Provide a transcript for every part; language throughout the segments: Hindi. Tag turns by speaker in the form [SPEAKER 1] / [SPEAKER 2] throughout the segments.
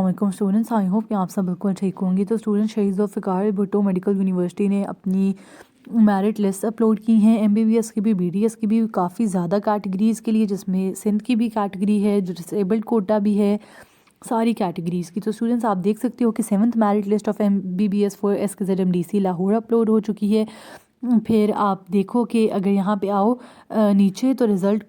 [SPEAKER 1] अस्सलाम स्टूडेंट्स, आई होप कि आप सब बिल्कुल ठीक होंगे। तो स्टूडेंट शहीद ज़ुल्फ़िकार भुट्टो मेडिकल यूनिवर्सिटी ने अपनी मेरिट लिस्ट अपलोड की हैं। एमबीबीएस की भी, बीडीएस की भी, काफ़ी ज़्यादा कैटेगरीज़ के लिए, जिसमें सिंध की भी कैटेगरी है, जो डिसेबल्ड कोटा भी है, सारी कैटेगरीज़ की। तो स्टूडेंट्स आप देख सकते हो कि 7th merit list of MBBS for SKZMDC Lahore upload हो चुकी है। फिर आप देखो कि अगर यहाँ पे आओ नीचे, तो result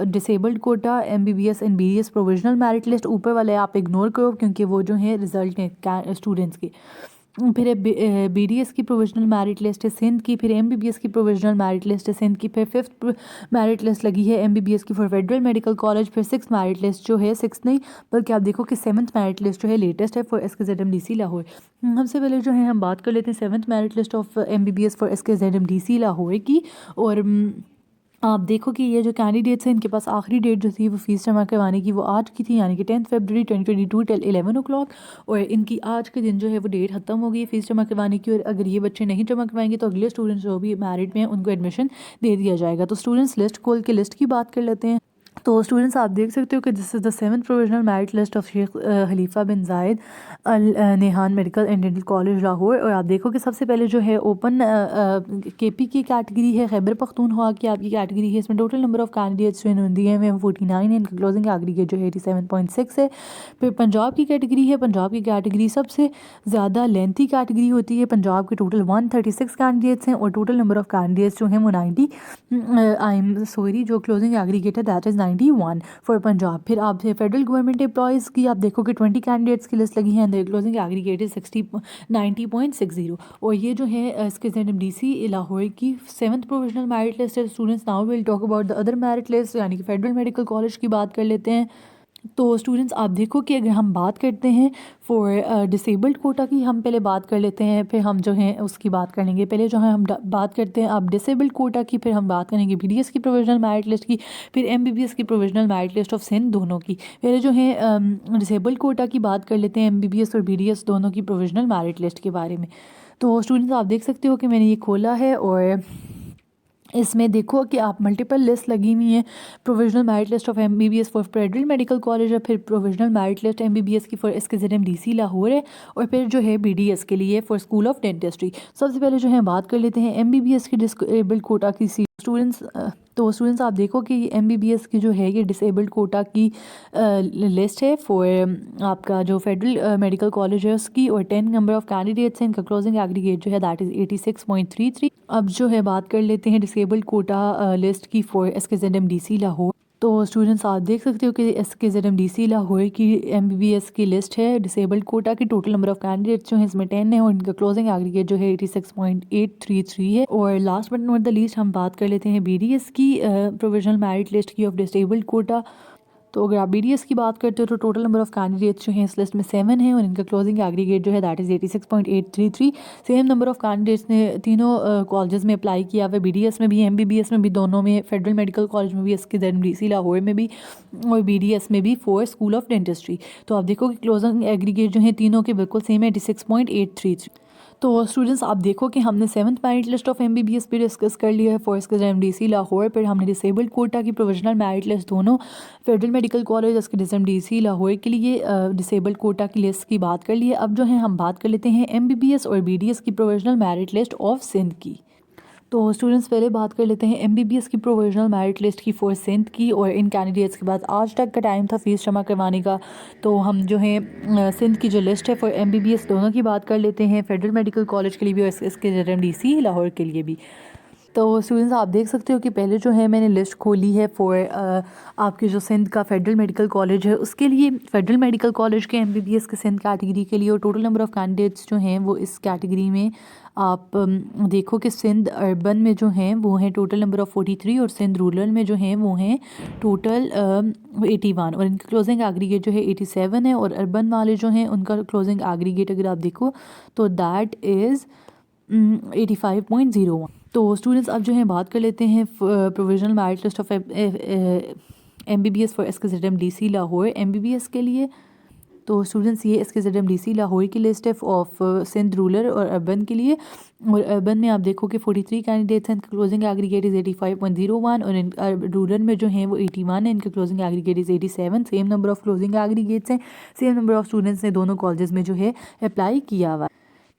[SPEAKER 1] disabled quota MBBS and BDS provisional merit list, ऊपर वाले आप इग्नोर करो क्योंकि वो जो है रिज़ल्ट हैं स्टूडेंट्स के। फिर बीडीएस की प्रोविजनल मेरिट लिस्ट है सिंध की, फिर एमबीबीएस की प्रोविजनल मेरिट लिस्ट है सिंध की, फिर 5th मेरिट लिस्ट लगी है एमबीबीएस की फॉर फेडरल मेडिकल कॉलेज, फिर 6th मेरिट लिस्ट जो है, 6th नहीं बल्कि आप देखो कि 7th मेरिट लिस्ट जो है लेटेस्ट है फॉर SKZMDC लाहौर। हमसे पहले जो है हम बात कर लेते हैं 7th merit list of MBBS for SKZMDC Lahore की। और आप देखो कि ये जो कैंडिडेट्स हैं, इनके पास आखिरी डेट जो थी वो फ़ीस जमा करवाने की वो आज की थी, यानी कि 10 फरवरी 2022 टिल 11 o'clock। और इनकी आज के दिन जो है वो डेट ख़त्म हो गई फ़ीस जमा करवाने की। और अगर ये बच्चे नहीं जमा करवाएंगे तो अगले स्टूडेंट्स जो भी मैरिट में हैं उनको एडमिशन दे दिया जाएगा। तो स्टूडेंट्स लिस्ट खोल के लिस्ट की बात कर लेते हैं। तो स्टूडेंट्स आप देख सकते हो कि this is the 7th provisional merit list of Sheikh Khalifa bin Zayed Al Nahyan Medical and Dental College Lahore. और आप देखो कि सबसे पहले जो है ओपन केपी की कैटेगरी है, खैबर पख्तूनख्वा की आपकी कैटेगरी है। इसमें टोटल नंबर ऑफ कैंडिडेट्स जो इन्होंने दिए हैं वो 49 है। इनका क्लोजिंग एग्रीगेट जो है 87.6 है। फिर पंजाब की कैटेगरी है, पंजाब की कैटेगरी सबसे ज़्यादा लेंथी कैटेगरी होती है। पंजाब के टोटल 136 कैंडिडेट्स हैं और टोटल नंबर ऑफ कैंडिडेट्स जो हैं वो 90 आई एम सॉरी जो क्लोजिंग एग्रीगेट है दैट इज़ 91 फॉर पंजाब। फिर आप फेडरल गवर्नमेंट एम्प्लॉयज़ की आप देखो कि 20 कैंडिडेट्स की लिस्ट लगी है एंड क्लोजिंग एग्रीगेट इज 90.60। और ये जो है SKZMDC लाहौर की 7th प्रोविजनल मेरिट लिस्ट है। Students now will talk about the other merit list, यानी कि फेडरल मेडिकल कॉलेज की बात कर लेते हैं। तो स्टूडेंट्स आप देखो कि अगर हम बात करते हैं फॉर डिसेबल्ड कोटा की, हम पहले बात कर लेते हैं, फिर हम जो हैं उसकी बात कर लेंगे। पहले जो है हम बात करते हैं अब डिसेबल्ड कोटा की, फिर हम बात करेंगे बीडीएस की प्रोविजनल मेरिट लिस्ट की, फिर एमबीबीएस की provisional merit list of Sindh दोनों की। पहले जो है डिसेबल्ड कोटा की बात कर लेते हैं, एमबीबीएस और बीडीएस दोनों की प्रोविजनल मेरिट लिस्ट के बारे में। तो स्टूडेंट्स आप देख सकते हो कि मैंने ये खोला है और इसमें देखो कि आप मल्टीपल लिस्ट लगी हुई हैं। Provisional merit list of MBBS for federal medical college है, फिर प्रोविजनल मेरिट लिस्ट एमबीबीएस की फॉर SKZMDC लाहौर है, और फिर जो है बीडीएस के लिए फॉर स्कूल ऑफ डेंटिस्ट्री। सबसे पहले जो है बात कर लेते हैं एमबीबीएस की डिसेबल्ड कोटा की सीट। स्टूडेंट्स आप देखो कि एमबीबीएस की जो है ये डिसेबल्ड कोटा की लिस्ट है फॉर आपका जो फेडरल मेडिकल कॉलेज है उसकी, और 10 नंबर ऑफ कैंडिडेट्स हैं। इनका क्लोजिंग एग्रीगेट जो है दैट इज़ 86.33। अब जो है बात कर लेते हैं डिसेबल्ड कोटा लिस्ट की फॉर SKZMDC लाहौर। तो स्टूडेंट्स आप देख सकते हो कि SKZMDC लाहौर की एमबीबीएस की लिस्ट है डिसेबल्ड कोटा की। टोटल नंबर ऑफ कैंडिडेट्स जो है इसमें 10 है और इनका क्लोजिंग एग्रीगेट जो है 86.833 है। और last but not the least हम बात कर लेते हैं बीडीएस की प्रोविजनल मेरिट लिस्ट की ऑफ डिसेबल्ड कोटा। तो अगर आप बीडीएस की बात करते हो तो टोटल नंबर ऑफ कैंडिडेट्स जो हैं इस लिस्ट में 7 हैं और इनका क्लोजिंग एग्रीगेट जो है that is 86.833। Same number of candidates ने तीनों कॉलेजेस में अप्लाई किया हुआ, बीडीएस में भी, एमबीबीएस में भी, दोनों में, फेडरल मेडिकल कॉलेज में भी, SKZMDC लाहौर में भी, और बीडीएस में भी फॉर स्कूल ऑफ डेंटिस्ट्री। तो आप देखो कि क्लोजिंग एग्रीगेट जो है तीनों के बिल्कुल सेम है 86.833। तो स्टूडेंट्स आप देखो कि हमने 7th merit list of MBBS भी डिस्कस कर लिया है फॉर SKZMDC लाहौर। फिर हमने डिसेबल्ड कोटा की प्रोविजनल मेरिट लिस्ट दोनों federal medical college SKZMDC Lahore के लिए डिसेबल्ड कोटा की लिस्ट की बात कर ली है। अब जो है हम बात कर लेते हैं एमबीबीएस और बीडीएस की provisional merit list of Sindh की। तो स्टूडेंट्स पहले बात कर लेते हैं एमबीबीएस की प्रोविजनल मेरिट लिस्ट की फॉर सिंध की। और इन कैंडिडेट्स के बाद आज तक का टाइम था फ़ीस जमा करवाने का। तो हम जो है सिंध की जो लिस्ट है फॉर एमबीबीएस दोनों की बात कर लेते हैं, फेडरल मेडिकल कॉलेज के लिए भी और SKZMDC लाहौर के लिए भी। तो स्टूडेंट्स आप देख सकते हो कि पहले जो है मैंने लिस्ट खोली है फॉर आपके जो सिंध का फेडरल मेडिकल कॉलेज है उसके लिए, फेडरल मेडिकल कॉलेज के एमबीबीएस के सिंध कैटेगरी के लिए। और टोटल नंबर ऑफ कैंडिडेट्स जो हैं वो इस कैटेगरी में आप देखो कि सिंध अर्बन में जो हैं वो हैं टोटल नंबर ऑफ 43 और सिंध रूरल में जो हैं वो हैं टोटल 81। और इनका क्लोजिंग एग्रीगेट जो है 87 है। और अर्बन वाले जो हैं उनका क्लोजिंग एग्रीगेट अगर आप देखो तो दैट इज़ 85.01। तो स्टूडेंट्स अब जो है बात कर लेते हैं provisional merit list of MBBS for SKZMDC Lahore. MBBS के लिए तो स्टूडेंट्स ये इसके ZMDC लाहौर की लिस्ट है ऑफ सिंध रूरल और अर्बन के लिए। और अर्बन में आप देखो कि 43 कैंडिडेट्स हैं, इनका क्लोजिंग एग्रीगेट इज़ 85.01 और इन रूरल में जो हैं वो 81 है, इनका closing aggregate is 87। Same number of closing aggregates हैं, सेम नंबर ऑफ स्टूडेंट्स ने दोनों कॉलेजेस में जो है अप्लाई किया हुआ।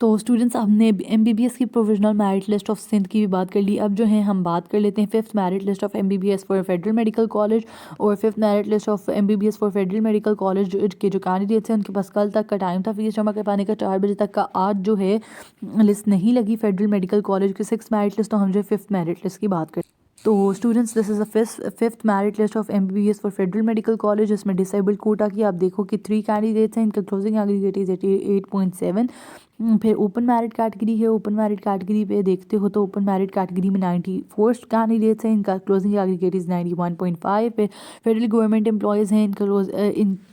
[SPEAKER 1] तो स्टूडेंट्स हमने MBBS की provisional merit list of Sindh की भी बात कर ली। अब जो है हम बात कर लेते हैं 5th merit list of MBBS for federal medical college और 5th merit list of MBBS for federal medical college के जो कैंडिडेट्स हैं उनके पास कल तक का टाइम था फीस जमा करवाने का 4 बजे तक का। आज जो है लिस्ट नहीं लगी फेडरल मेडिकल कॉलेज की 6th मेरिट लिस्ट, तो हम जो 5th मेरिट लिस्ट की बात करें। तो students this is the 5th merit list of MBBS for federal medical college. इसमें डिसेबल्ड कोटा की आप देखो कि 3 कैंडिडेट्स हैं, इनका क्लोजिंग एग्रीगेट इज़ 88.7। फिर ओपन मेरिट कैटेगरी है, ओपन मेरिट कैटेगरी पे देखते हो तो ओपन मेरिट कैटेगरी में 94 कैंडिडेट्स हैं, इनका क्लोजिंग एग्रीगेट इज़ 91.5। फिर फेडरल गवर्नमेंट एम्प्लॉयज़ हैं, इनका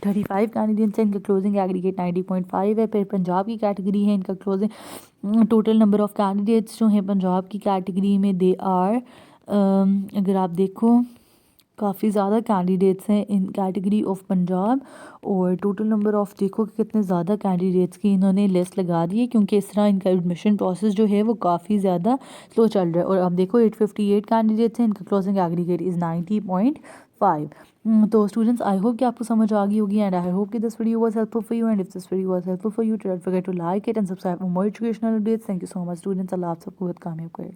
[SPEAKER 1] 35 कैंडिडेट्स हैं, इनका क्लोजिंग एग्रीगेट 90.5 है। फिर पंजाब की कैटेगरी है, इनका closing total number of candidates जो हैं पंजाब की कैटेगरी में दे आर अगर आप देखो काफ़ी ज़्यादा कैंडिडेट्स हैं इन कैटेगरी ऑफ पंजाब। और टोटल नंबर ऑफ देखो कि कितने ज़्यादा कैंडिडेट्स की इन्होंने लिस्ट लगा दी है, क्योंकि इस तरह इनका एडमिशन प्रोसेस जो है वो काफ़ी ज़्यादा स्लो चल रहा है। और आप देखो 858 कैंडिडेट्स हैं, इनका क्लोजिंग एग्रीगेट इज़ 90.5। तो स्टूडेंट्स आई होप कि आपको समझ आ गई होगी एंड आई होप कि this video was helpful for you and if this video was helpful for you don't forget to like it and subscribe for more educational updates. Thank you so much students. अल्लाह आप सबको बहुत कामयाब करे।